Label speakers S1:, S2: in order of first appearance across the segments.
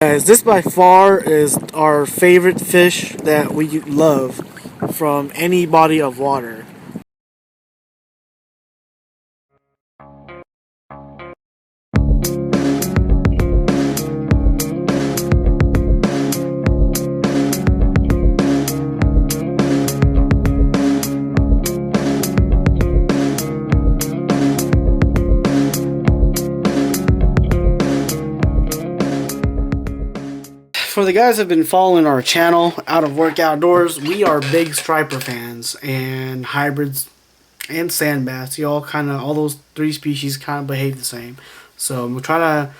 S1: Guys, this by far is our favorite fish that we love from any body of water. For the guys that have been following our channel, Out of Work Outdoors, we are big striper fans and hybrids and sand bass. All those three species kind of behave the same. So I'm gonna try to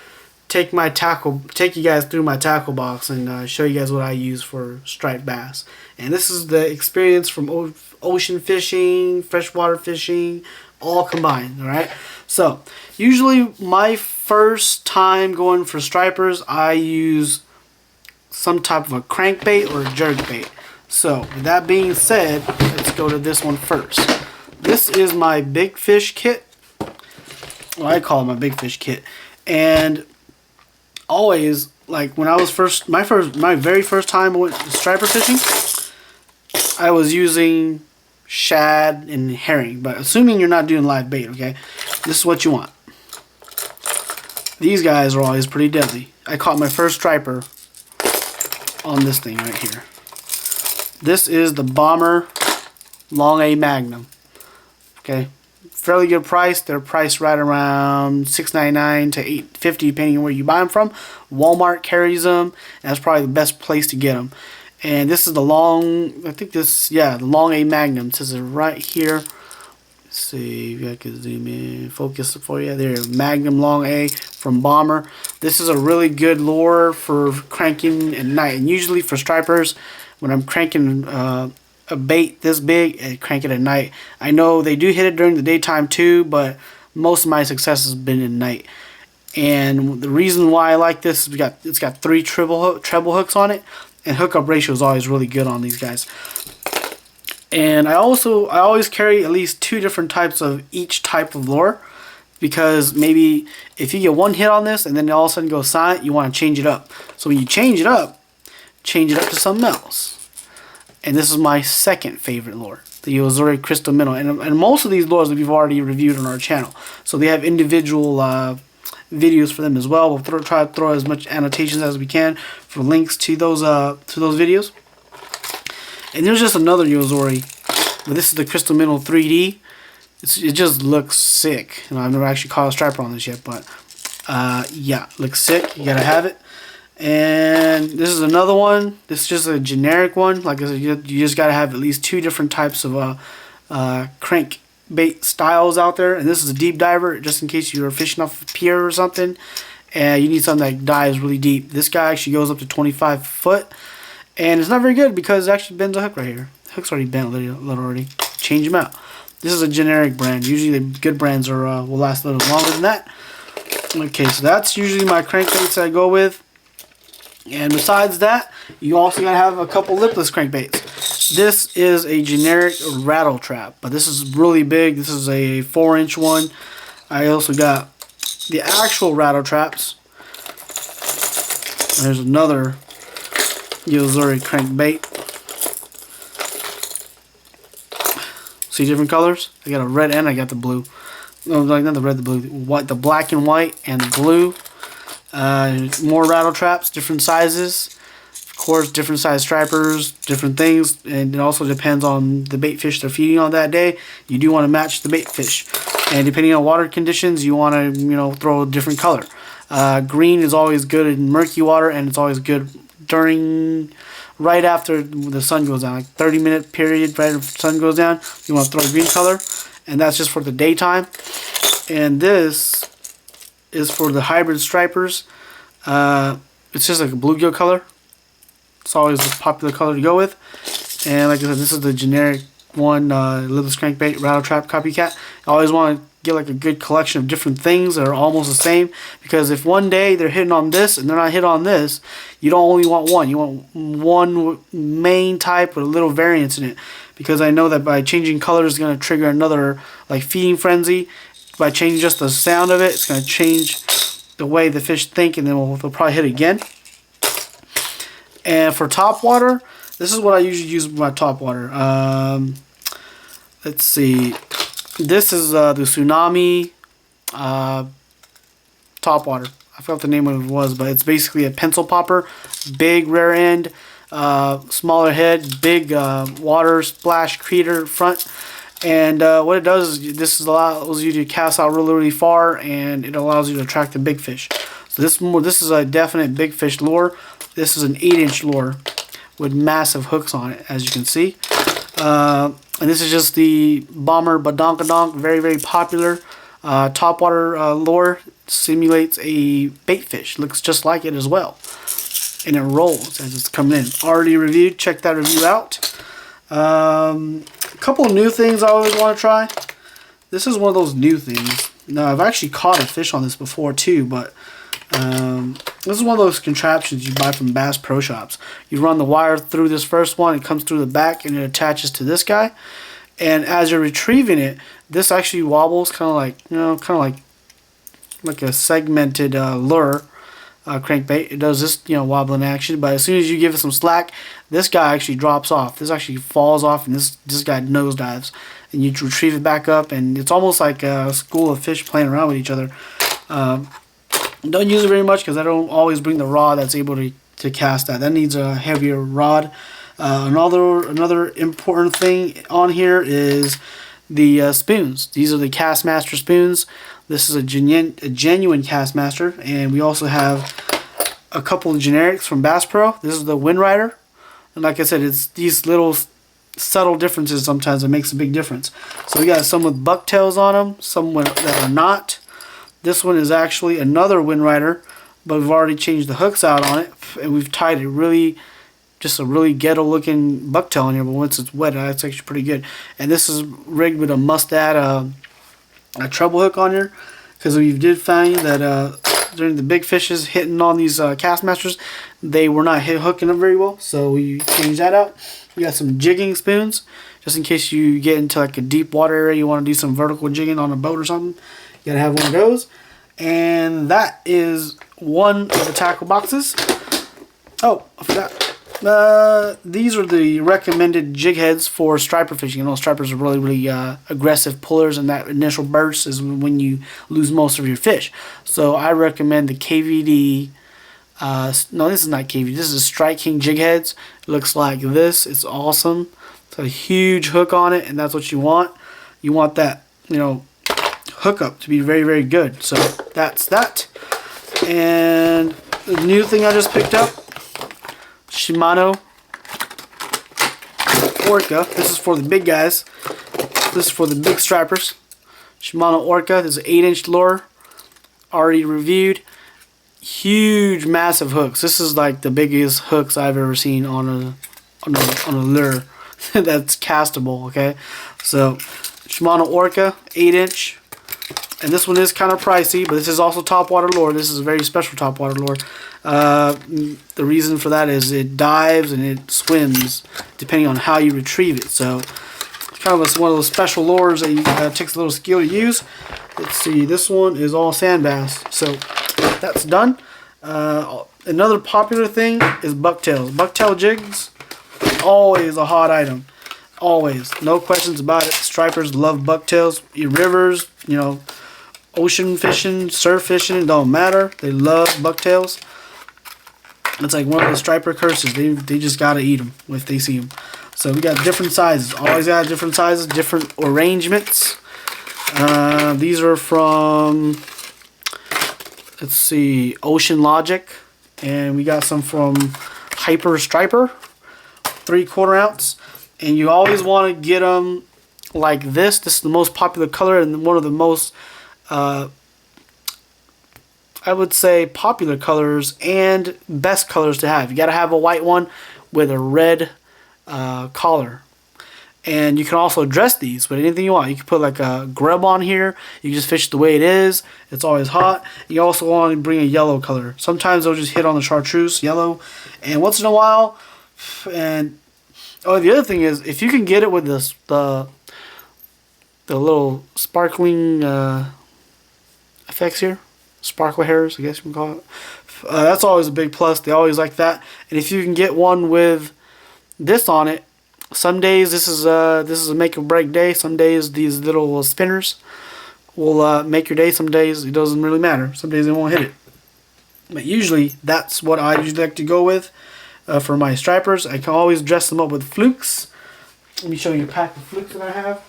S1: take you guys through my tackle box and show you guys what I use for striped bass. And this is the experience from ocean fishing, freshwater fishing, all combined. All right. So usually my first time going for stripers, I use some type of a crankbait or a jerkbait. So with that being said, let's go to this one first. This is my big fish kit. Well, I call it my big fish kit. And always, like when I was my very first time I went striper fishing, I was using shad and herring. But assuming you're not doing live bait, okay, this is what you want. These guys are always pretty deadly. I caught my first striper on this thing right here. This is the Bomber Long A Magnum. Okay, fairly good price. They're priced right around $6.99 to $8.50 depending on where you buy them from. Walmart carries them, and that's probably the best place to get them. And this is the the Long A Magnum. It says it right here. Let's see if I can zoom in, focus it for you. There, Magnum Long A from Bomber. This is a really good lure for cranking at night. And usually for stripers, when I'm cranking a bait this big, I crank it at night. I know they do hit it during the daytime too, but most of my success has been at night. And the reason why I like this is it's got 3 treble hooks on it, and hookup ratio is always really good on these guys. And I always carry at least 2 different types of each type of lure, because maybe if you get one hit on this and then all of a sudden go silent, you want to change it up. So when you change it up to something else. And this is my second favorite lure, the yo-zuri crystal minnow. And most of these lures we've already reviewed on our channel, so they have individual videos for them as well. We'll try to throw as much annotations as we can for links to those videos. And there's just another yo-zuri, but this is the Crystal Minnow 3D. It just looks sick. I've never actually caught a striper on this yet, but yeah, looks sick. You gotta have it. And this is another one. This is just a generic one. Like I said, you just gotta have at least 2 different types of crankbait styles out there. And this is a deep diver, just in case you're fishing off a pier or something, and you need something that dives really deep. This guy actually goes up to 25 foot. And it's not very good because it actually bends a hook right here. The hook's already bent a little already. Change them out. This is a generic brand. Usually the good brands are will last a little longer than that. Okay, so that's usually my crankbaits that I go with. And besides that, you also gotta have a couple lipless crankbaits. This is a generic rattle trap, but this is really big. This is a 4-inch one. I also got the actual rattle traps. There's another yo-zuri crankbait. See different colors? I got a red and I got the blue. No, not the red, the blue. The black and white and the blue. More rattle traps, different sizes. Of course, different size stripers, different things. And it also depends on the bait fish they're feeding on that day. You do want to match the bait fish. And depending on water conditions, you want to, throw a different color. Green is always good in murky water, and it's always good right after the sun goes down, like 30-minute period right after the sun goes down. You want to throw a green color, and that's just for the daytime. And this is for the hybrid stripers. It's just like a bluegill color. It's always a popular color to go with. And like I said, this is the generic one, lipless crankbait rattle trap copycat. I always want to get like a good collection of different things that are almost the same, because if one day they're hitting on this and they're not hitting on this, you don't only want one. You want one main type with a little variance in it, because I know that by changing colors is going to trigger another like feeding frenzy. By changing just the sound of it, it's going to change the way the fish think, and then they'll probably hit again. And for top water, this is what I usually use with my top water. Let's see. This is the Tsunami top water. I forgot what the name of it was, but it's basically a pencil popper. Big rear end, smaller head, big water splash creator front. And what it does is this allows you to cast out really, really far, and it allows you to attract the big fish. So this is a definite big fish lure. This is an 8-inch lure with massive hooks on it, as you can see. And this is just the Bomber Badonkadonk, very, very popular topwater lure. Simulates a bait fish. Looks just like it as well. And it rolls as it's coming in. Already reviewed. Check that review out. A couple of new things I always want to try. This is one of those new things. Now, I've actually caught a fish on this before too, but this is one of those contraptions you buy from Bass Pro Shops. You run the wire through this first one, it comes through the back, and it attaches to this guy. And as you're retrieving it, this actually wobbles, kind of like a segmented lure crankbait. It does this, wobbling action. But as soon as you give it some slack, this guy actually drops off. This actually falls off, and this guy nosedives. And you retrieve it back up, and it's almost like a school of fish playing around with each other. Don't use it very much because I don't always bring the rod that's able to cast that. That needs a heavier rod. Another important thing on here is the spoons. These are the Kastmaster spoons. This is a genuine Kastmaster, and we also have a couple of generics from Bass Pro. This is the Wind Rider, and like I said, it's these little subtle differences sometimes that makes a big difference. So we got some with bucktails on them, some that are not. This one is actually another Wind Rider, but we've already changed the hooks out on it, and we've tied it just a really ghetto looking bucktail in here, but once it's wet, it's actually pretty good. And this is rigged with a mustad a treble hook on here, because we did find that during the big fishes hitting on these Kastmasters, they were not hooking them very well, so we changed that out. We got some jigging spoons, just in case you get into like a deep water area, you want to do some vertical jigging on a boat or something. You gotta have one of those. And that is one of the tackle boxes. Oh, I forgot. These are the recommended jig heads for striper fishing. Stripers are really, really aggressive pullers, and that initial burst is when you lose most of your fish. So I recommend the KVD. No, this is not KVD. This is Strike King jig heads. It looks like this. It's awesome. It's a huge hook on it, and that's what you want. You want that, hookup to be very, very good. So that's that. And the new thing I just picked up, Shimano Orca. This is for the big guys. This is for the big stripers. Shimano Orca. This is an 8-inch lure. Already reviewed. Huge, massive hooks. This is like the biggest hooks I've ever seen on a lure that's castable. Okay, so Shimano Orca, 8-inch. And this one is kind of pricey, but this is also topwater lure. This is a very special topwater lure. The reason for that is it dives and it swims depending on how you retrieve it. So it's kind of one of those special lures that takes a little skill to use. Let's see, this one is all sand bass. So that's done. Another popular thing is bucktails. Bucktail jigs, always a hot item. Always. No questions about it. Stripers love bucktails. Your rivers, ocean fishing, surf fishing, it don't matter. They love bucktails. It's like one of the striper curses. They just gotta eat them if they see them. So we got different sizes. Always got different sizes, different arrangements. These are from, let's see, Ocean Logic, and we got some from Hyper Striper, 3/4 ounce. And you always want to get them like this. This is the most popular color and one of the most, I would say, popular colors and best colors to have. You got to have a white one with a red collar. And you can also dress these with anything you want. You can put like a grub on here. You can just fish the way it is. It's always hot. You also want to bring a yellow color. Sometimes they'll just hit on the chartreuse yellow. And once in a while, the other thing is, if you can get it with the little sparkling effects here, sparkle hairs, I guess you can call it. That's always a big plus. They always like that. And if you can get one with this on it, some days this is a make or break day. Some days these little spinners will make your day. Some days it doesn't really matter. Some days they won't hit it. But usually that's what I usually like to go with for my stripers. I can always dress them up with Flukes. Let me show you a pack of Flukes that I have.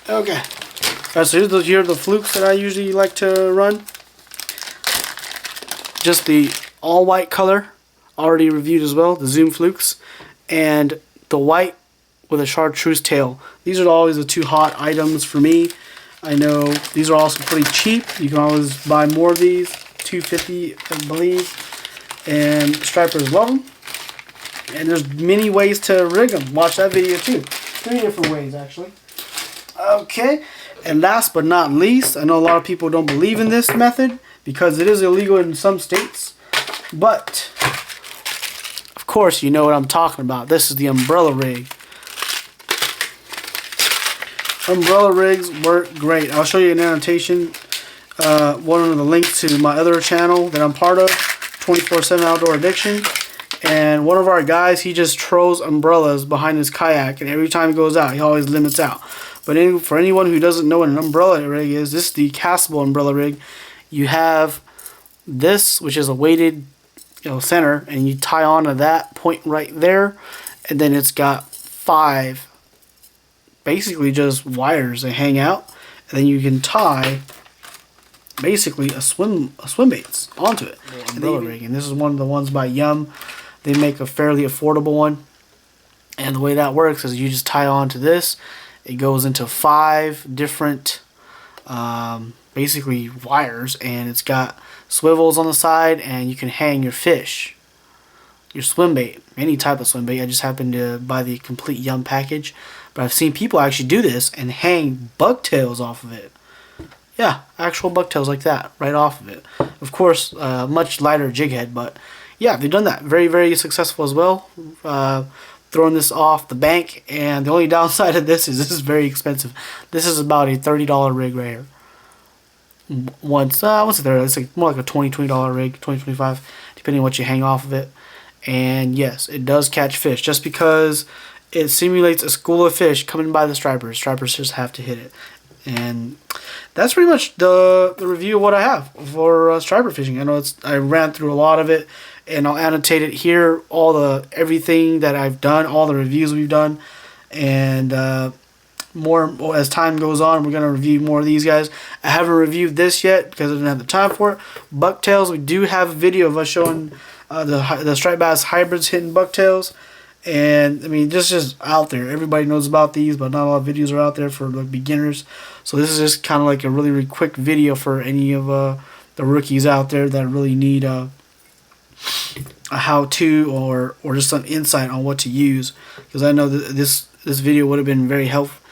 S1: Okay. Alright, so here are the Flukes that I usually like to run. Just the all white color, already reviewed as well, the Zoom Flukes, and the white with a chartreuse tail. These are always the two hot items for me. I know these are also pretty cheap. You can always buy more of these, $2.50 I believe, and stripers love them. And there's many ways to rig them. Watch that video too. 3 different ways actually. Okay, and last but not least, I know a lot of people don't believe in this method because it is illegal in some states, but of course you know what I'm talking about. This is the umbrella rig. Umbrella rigs work great. I'll show you an annotation, one of the links to my other channel that I'm part of, 24/7 Outdoor Addiction. And one of our guys, he just throws umbrellas behind his kayak, and every time he goes out, he always limits out. But for anyone who doesn't know what an umbrella rig is, this is the castable umbrella rig. You have this, which is a weighted, center, and you tie onto that point right there, and then it's got 5 basically just wires that hang out, and then you can tie basically a swim baits onto it. Umbrella rig, and this is one of the ones by Yum. They make a fairly affordable one, and the way that works is you just tie onto this. It goes into 5 different basically wires, and it's got swivels on the side, and you can hang your fish, your swim bait, any type of swim bait. I just happened to buy the complete Yum package, but I've seen people actually do this and hang bucktails off of it. Yeah, actual bucktails like that, right off of it. Of course, much lighter jig head, but yeah, they've done that. Very, very successful as well. Throwing this off the bank, and the only downside of this is very expensive. This is about a $30 rig right here. What's it there? It's like more like a $20 rig, $25, depending on what you hang off of it. And yes, it does catch fish. Just because it simulates a school of fish coming by the stripers. Stripers just have to hit it. And that's pretty much the review of what I have for striper fishing. I know I ran through a lot of it, and I'll annotate it here, everything that I've done, all the reviews we've done, and more as time goes on. We're gonna review more of these guys. I haven't reviewed this yet because I didn't have the time for it. Bucktails, we do have a video of us showing the striped bass hybrids hitting bucktails. And I mean, just out there. Everybody knows about these, but not a lot of videos are out there for the beginners. So this is just kind of like a really, really quick video for any of the rookies out there that really need a how-to or just some insight on what to use. Because I know that this video would have been very helpful.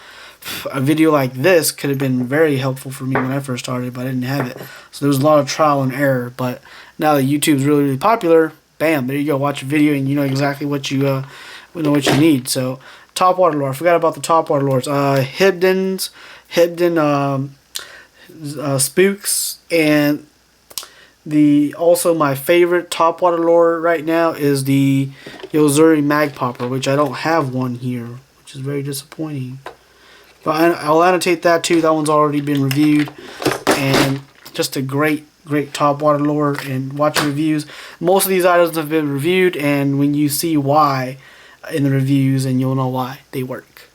S1: A video like this could have been very helpful for me when I first started, but I didn't have it. So there was a lot of trial and error. But now that YouTube's really, really popular, bam, there you go. Watch a video and you know exactly what you need. So topwater lure. I forgot about the topwater lures. Hibden spooks, and also my favorite topwater lure right now is the yo-zuri mag popper, which I don't have one here, which is very disappointing. But I'll annotate that too. That one's already been reviewed, and just a great topwater lure. And watch reviews. Most of these items have been reviewed, and when you see why in the reviews, and you'll know why they work.